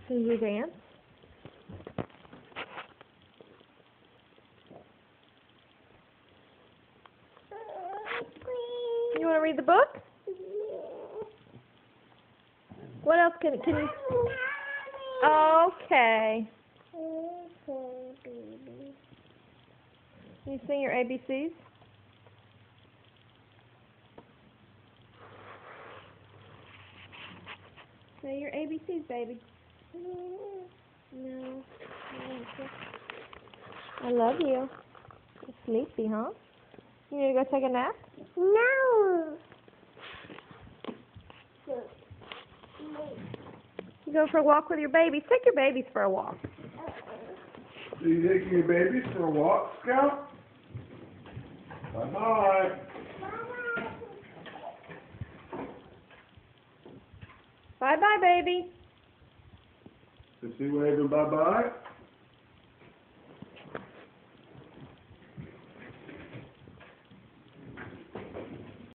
Can you dance? You want to read the book? What else can you? Okay. Can you sing your ABCs? Say your ABCs, baby. No. I love you. You're sleepy, huh? You need to go take a nap? No. You go for a walk with your babies. Take your babies for a walk. Are you taking your babies for a walk, Scout? Bye-bye. Bye-bye, baby. Is he waving bye-bye?